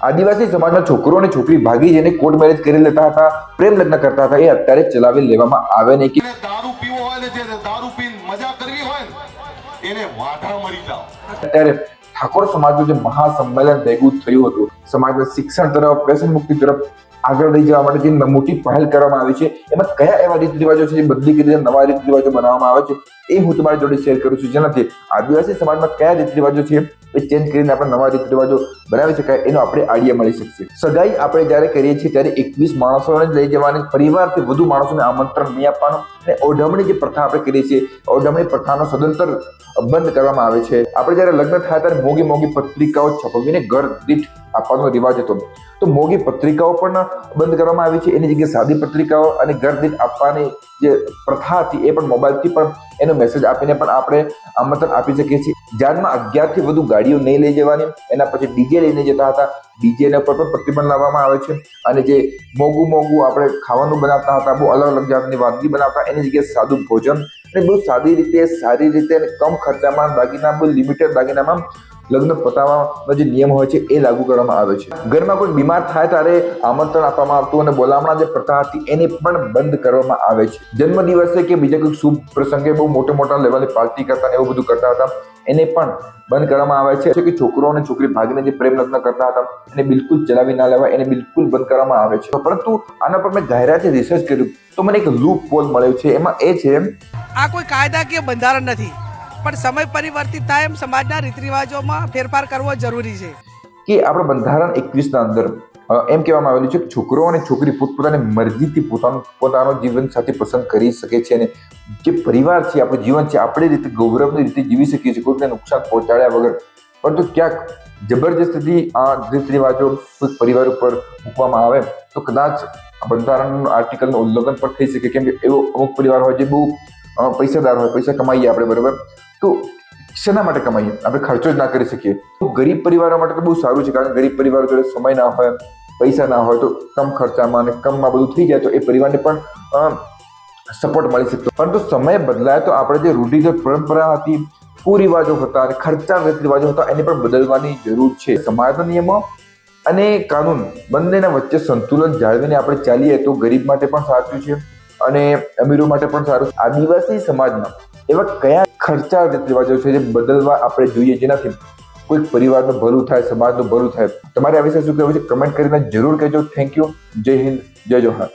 આદિવાસી સમાજના છોકરો અને છોકરી ભાગી જઈને કોર્ટ મેરેજ કરી લેતા હતા, પ્રેમ લગ્ન કરતા હતા, એ અત્યારે ચલાવી લેવામાં આવે નહીં કે દારૂ પીવો હોય ને જે દારૂ પીને મજા કરવી હોય ને એને વાઢા મરી જાઓ. અત્યારે ઠાકોર સમાજનું જે મહાસંમેલન ભેગું થયું હતું, સમાજના શિક્ષણ તરફ, વ્યસન મુક્તિ તરફ આગળ લઈ જવા માટે જે મોટી પહેલ કરવામાં આવી છે, એમાં કયા એવા રીત રિવાજો છે જે બદલી કરીને નવા રીત રિવાજો બનાવવામાં આવે છે, એ હું તમારી જોડે શેર કરું છું, જેનાથી આદિવાસી સમાજમાં કયા રીત રિવાજો છે એ ચેન્જ કરીને આપણે નવા રીત રિવાજો બનાવી શકાય, એનો આપણે આઈડિયા મળી શકશે. સગાઈ આપણે જ્યારે કરીએ છીએ ત્યારે 21 માણસોને લઈ જવાની, પરિવારથી વધુ માણસોને આમંત્રણ નહીં આપવાનું, અને ઓઢમણી જે પ્રથા આપણે કરીએ છીએ, ઓઢમણી પ્રથાનો સદંતર બંધ કરવામાં આવે છે. આપણે જ્યારે લગ્ન થાય ત્યારે મોંઘી મોંઘી પત્રિકાઓ છપાવીને ઘર દીઠ આપવાનો રિવાજ હતો, તો મોંઘી પત્રિકાઓ પણ બંધ કરવામાં આવી છે. એની જગ્યાએ સાદી પત્રિકાઓ અને ઘર દીઠ આપવાની જે પ્રથા હતી એ પણ મોબાઈલથી પણ એનો મેસેજ આપીને પણ આપણે આમંત્રણ આપી શકીએ છીએ. જાનમાં 11 થી વધુ ગાડીઓ નહીં લઈ જવાની, એના પછી ડીજે લઈને જતા હતા, ડીજેના પર પણ પ્રતિબંધ લાવવામાં આવે છે. અને જે મોંઘું આપણે ખાવાનું બનાવતા હતા, બહુ અલગ અલગ જાતની વાનગી બનાવતા, એની જગ્યાએ સાદું ભોજન અને બહુ સાદી રીતે, સારી રીતે અને કમ ખર્ચામાં દાગીના, બહુ લિમિટેડ દાગીનામાં લગ્ન પતાવવાનો જે નિયમ હોય છે એ લાગુ કરવામાં આવે છે. ઘરમાં કોઈ બીમાર થાય ત્યારે આમંત્રણ આપવામાં આવતું અને બોલામણા જે પ્રથા હતી એને પણ બંધ કરવામાં આવે છે. જન્મદિવસે કે બીજા કોઈ શુભ પ્રસંગે બહુ મોટા લેવલે પાર્ટી કરતા એવું બધું કરતા હતા, એને પણ બંધ કરવામાં આવે છે. કે છોકરો અને છોકરી ભાગીને જે પ્રેમ લગ્ન કરતા હતા એને બિલકુલ ચલાવી ના લેવા, એને બિલકુલ બંધ કરવામાં આવે છે. પરંતુ આના પર મેં ગહેરાઈથી રિસર્ચ કર્યું તો મને એક લૂપ હોલ મળ્યો છે. એમાં એ છે, આ કોઈ કાયદાકીય બંધારણ નથી, પણ સમય પરિવર્તિત થાય એમ સમાજના રીત રિવાજોમાં ફેરફાર કરવો જરૂરી છે. કે આપણે બંધારણ 21 ના અંદર એમ કહેવામાં આવેલું છે કે છોકરો અને છોકરી પોતપોતાની મરજીથી પોતાનો જીવન સાથી પસંદ કરી શકે છે, અને જે પરિવાર છે, આપણું જીવન છે, આપણી રીતે ગૌરવની રીતે જીવી શકીએ છીએ, કોઈને નુકસાન પહોંચાડ્યા વગર. પરંતુ ક્યાંક જબરજસ્તીથી આ રીત રિવાજો કોઈ પરિવાર ઉપર મૂકવામાં આવે તો કદાચ બંધારણ આર્ટિકલનું ઉલ્લંઘન પણ થઈ શકે. કેમ કે એવો અમુક પરિવાર હોય જે બહુ પૈસાદાર હોય, પૈસા કમાઈએ આપણે, બરાબર, તો શેના માટે કમાઈએ? આપણે ખર્ચો જ ના કરી શકીએ. તો ગરીબ પરિવારો માટે તો બહુ સારું છે, કારણ કે ગરીબ પરિવારો જોડે સમય ના હોય, પૈસા ના હોય, તો કમ ખર્ચામાં અને કમમાં બધું થઈ જાય તો એ પરિવારને પણ સપોર્ટ મળી શકતો. પરંતુ સમય બદલાય તો આપણે જે રૂઢિગત પરંપરા હતી, કુરિવાજો હતા અને ખર્ચા રીત રિવાજો હતા, એને પણ બદલવાની જરૂર છે. સમાજના નિયમો અને કાનૂન બંનેના વચ્ચે સંતુલન જાળવીને આપણે ચાલીએ તો ગરીબ માટે પણ સાચું છે અને અમીરો માટે પણ સારું. આદિવાસી સમાજમાં એવા કયા ખર્ચા રીત રિવાજો છે જે બદલવા આપણે જોઈએ, જેનાથી કોઈક પરિવારનું ભલું થાય, સમાજનું ભલું થાય? તમારે આ વિશે શું કહેવું છે? કમેન્ટ કરીને જરૂર કહેજો. Thank you. જય હિન્દ, જય જોહાર.